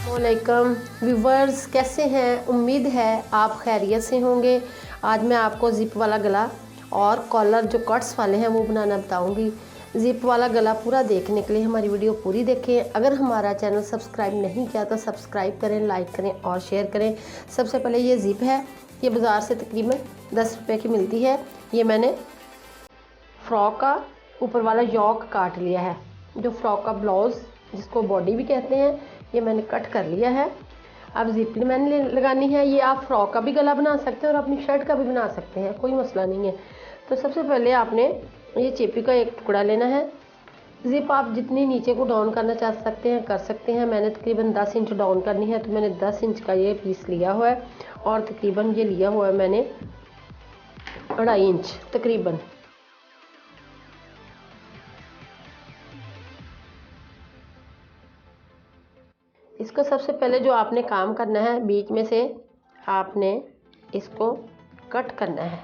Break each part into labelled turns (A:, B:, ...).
A: वालेकुम व्यूवर्स, कैसे हैं? उम्मीद है आप खैरियत से होंगे। आज मैं आपको ज़िप वाला गला और कॉलर जो कट्स वाले हैं वो बनाना बताऊंगी। ज़िप वाला गला पूरा देखने के लिए हमारी वीडियो पूरी देखें। अगर हमारा चैनल सब्सक्राइब नहीं किया तो सब्सक्राइब करें, लाइक करें और शेयर करें। सबसे पहले ये ज़िप है, ये बाज़ार से तकरीबन 10 रुपये की मिलती है। ये मैंने फ़्रॉक का ऊपर वाला यॉक काट लिया है, जो फ़्रॉक का ब्लाउज़ जिसको बॉडी भी कहते हैं, ये मैंने कट कर लिया है। अब ज़िप मैंने लगानी है। ये आप फ़्रॉक का भी गला बना सकते हैं और अपनी शर्ट का भी बना सकते हैं, कोई मसला नहीं है। तो सबसे पहले आपने ये चेपी का एक टुकड़ा लेना है। ज़िप आप जितनी नीचे को डाउन करना चाह सकते हैं कर सकते हैं। मैंने तकरीबन 10 इंच डाउन करनी है, तो मैंने 10 इंच का ये पीस लिया हुआ है और तकरीबन ये लिया हुआ है मैंने 2.5 इंच तकरीबन। इसको सबसे पहले जो आपने काम करना है, बीच में से आपने इसको कट करना है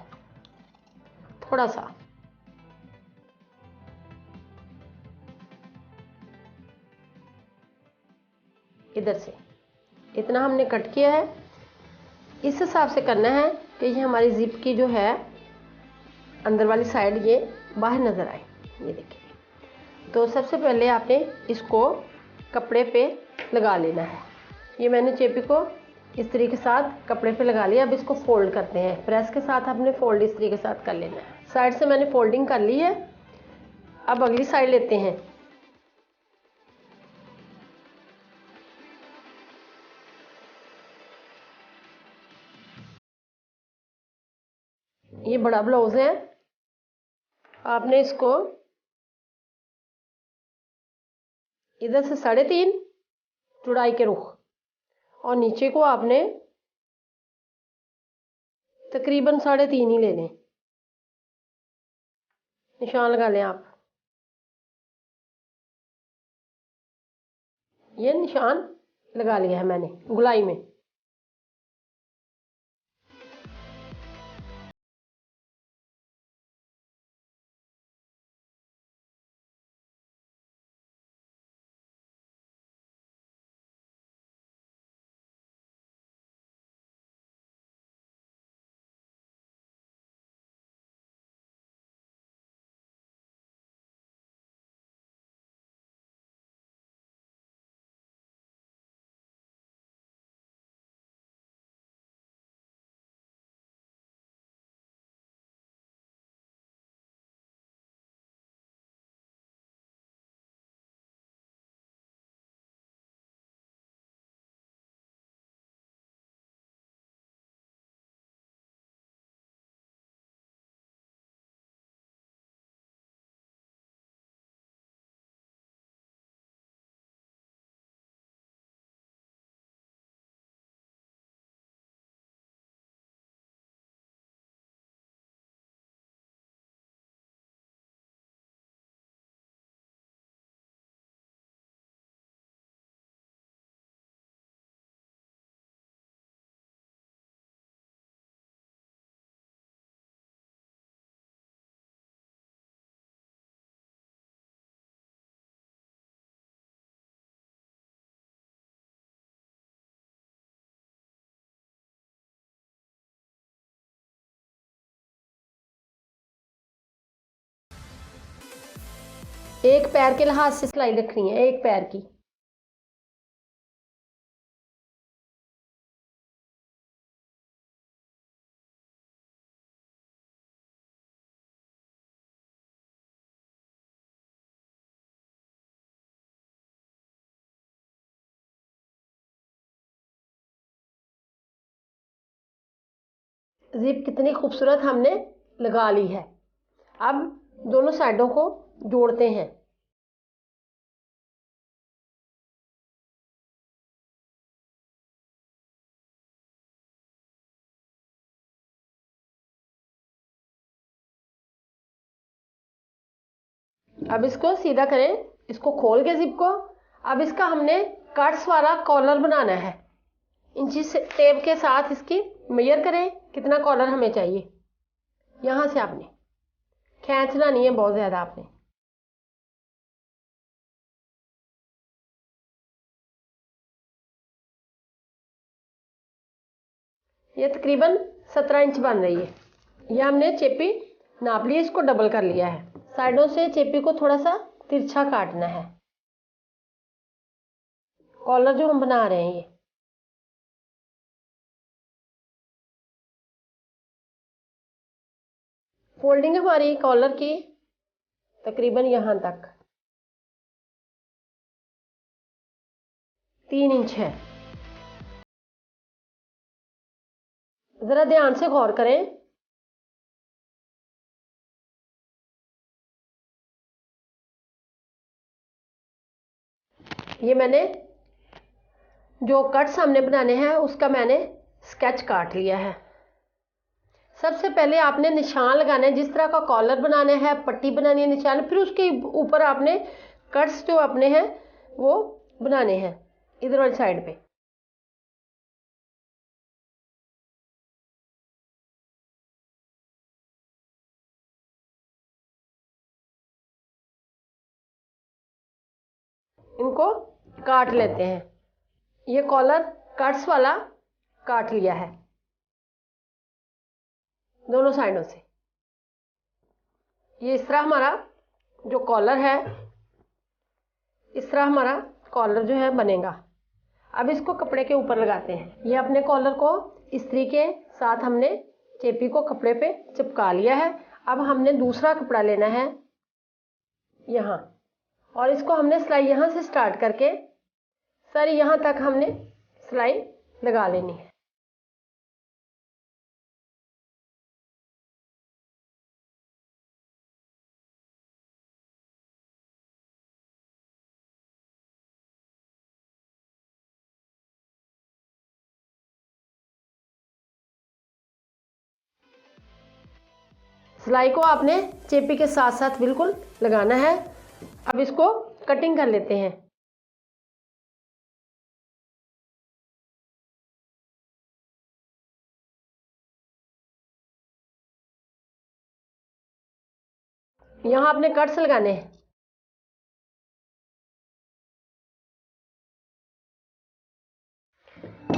A: थोड़ा सा। इधर से इतना हमने कट किया है। इस हिसाब से करना है कि ये हमारी ज़िप की जो है अंदर वाली साइड ये बाहर नज़र आए। ये देखिए। तो सबसे पहले आपने इसको कपड़े पे लगा लेना है। ये मैंने चेपी को इस तरीके के साथ कपड़े पे लगा लिया। अब इसको फोल्ड करते हैं, प्रेस के साथ आपने फोल्ड इस तरीके के साथ कर लेना है। साइड से मैंने फोल्डिंग कर ली है। अब अगली साइड लेते हैं। ये बड़ा ब्लाउज है, आपने इसको इधर से 3.5 चौड़ाई के रुख और नीचे को आपने तकरीबन 3.5 ही ले लें। निशान लगा लें आप। ये निशान लगा लिया है मैंने गुलाई में। एक पैर के लिहाज से सिलाई रखनी है, एक पैर की। ज़िप कितनी खूबसूरत हमने लगा ली है। अब दोनों साइडों को जोड़ते हैं। अब इसको सीधा करें, इसको खोल के ज़िप को। अब इसका हमने कट्स वाला कॉलर बनाना है। इंची से टेप के साथ इसकी मेजर करें कितना कॉलर हमें चाहिए। यहाँ से आपने खींचना नहीं है बहुत ज़्यादा आपने। ये तकरीबन 17 इंच बन रही है। ये हमने चेपी नाप ली, इसको डबल कर लिया है। साइडों से चेपी को थोड़ा सा तिरछा काटना है। कॉलर जो हम बना रहे हैं, ये फोल्डिंग हमारी कॉलर की तकरीबन यहाँ तक 3 इंच है। ज़रा ध्यान से गौर करें। ये मैंने जो कट्स हमने बनाने हैं उसका मैंने स्केच काट लिया है। सबसे पहले आपने निशान लगाना है। जिस तरह का कॉलर बनाना है, पट्टी बनानी है, निशान, फिर उसके ऊपर आपने कट्स जो अपने हैं वो बनाने हैं इधर वाली साइड पे। इनको काट लेते हैं। ये कॉलर कट्स वाला काट लिया है दोनों साइडों से। ये इस तरह हमारा जो कॉलर है, इस तरह हमारा कॉलर जो है बनेगा। अब इसको कपड़े के ऊपर लगाते हैं। ये अपने कॉलर को इस्त्री के साथ हमने चेपी को कपड़े पे चिपका लिया है। अब हमने दूसरा कपड़ा लेना है यहाँ, और इसको हमने सिलाई यहाँ से स्टार्ट करके सारी यहाँ तक हमने सिलाई लगा लेनी है। सिलाई को आपने चेपी के साथ साथ बिल्कुल लगाना है। अब इसको कटिंग कर लेते हैं। यहाँ आपने कट्स लगाने हैं।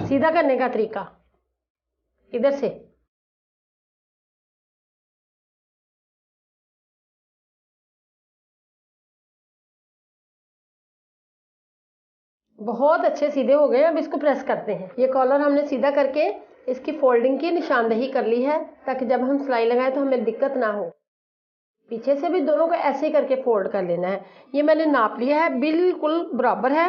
A: सीधा करने का तरीका इधर से बहुत अच्छे सीधे हो गए। अब इसको प्रेस करते हैं। ये कॉलर हमने सीधा करके इसकी फोल्डिंग की निशानदेही कर ली है ताकि जब हम सिलाई लगाएं तो हमें दिक्कत ना हो। पीछे से भी दोनों को ऐसे ही करके फोल्ड कर लेना है। ये मैंने नाप लिया है, बिल्कुल बराबर है।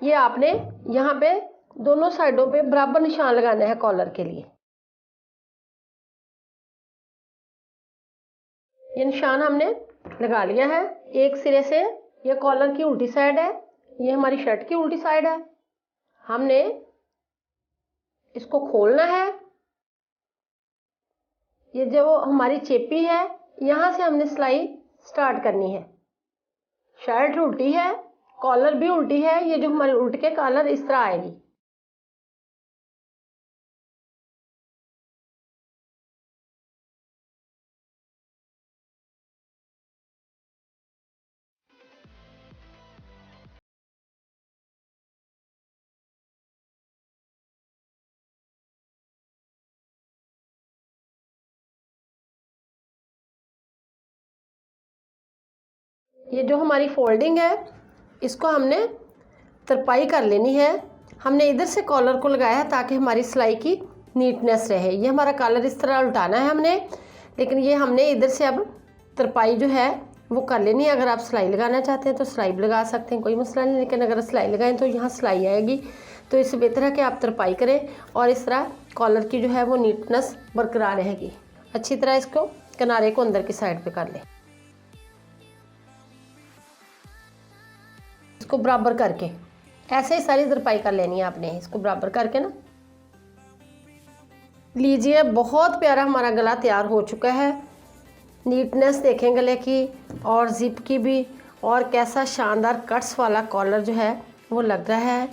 A: ये आपने यहाँ पे दोनों साइडों पे बराबर निशान लगाना है कॉलर के लिए। ये निशान हमने लगा लिया है। एक सिरे से ये कॉलर की उल्टी साइड है, ये हमारी शर्ट की उल्टी साइड है। हमने इसको खोलना है। ये जो हमारी चेपी है यहाँ से हमने सिलाई स्टार्ट करनी है। शर्ट उल्टी है, कॉलर भी उल्टी है। ये जो हमारी उल्ट के कॉलर इस तरह आएगी। ये जो हमारी फोल्डिंग है इसको हमने तरपाई कर लेनी है। हमने इधर से कॉलर को लगाया है ताकि हमारी सिलाई की नीटनेस रहे। ये हमारा कॉलर इस तरह उल्टाना है हमने, लेकिन ये हमने इधर से अब तरपाई जो है वो कर लेनी है। अगर आप सिलाई लगाना चाहते हैं तो सिलाई भी लगा सकते हैं, कोई मसला नहीं। लेकिन अगर सिलाई लगाएं तो यहाँ सिलाई आएगी, तो इससे बेहतर है कि आप तरपाई करें और इस तरह कॉलर की जो है वो नीटनेस बरकरार रहेगी। अच्छी तरह इसको किनारे को अंदर की साइड पे कर लें। इसको बराबर करके ऐसे ही सारी तरपाई कर लेनी है आपने। इसको बराबर करके ना लीजिए। बहुत प्यारा हमारा गला तैयार हो चुका है। नीटनेस देखें गले की और जिप की भी, और कैसा शानदार कट्स वाला कॉलर जो है वो लग रहा है।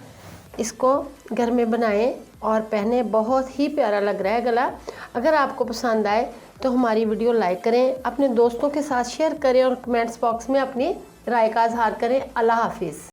A: इसको घर में बनाएं और पहने, बहुत ही प्यारा लग रहा है गला। अगर आपको पसंद आए तो हमारी वीडियो लाइक करें, अपने दोस्तों के साथ शेयर करें और कमेंट्स बॉक्स में अपनी राय का इजहार करें। अल्लाह हाफिज़।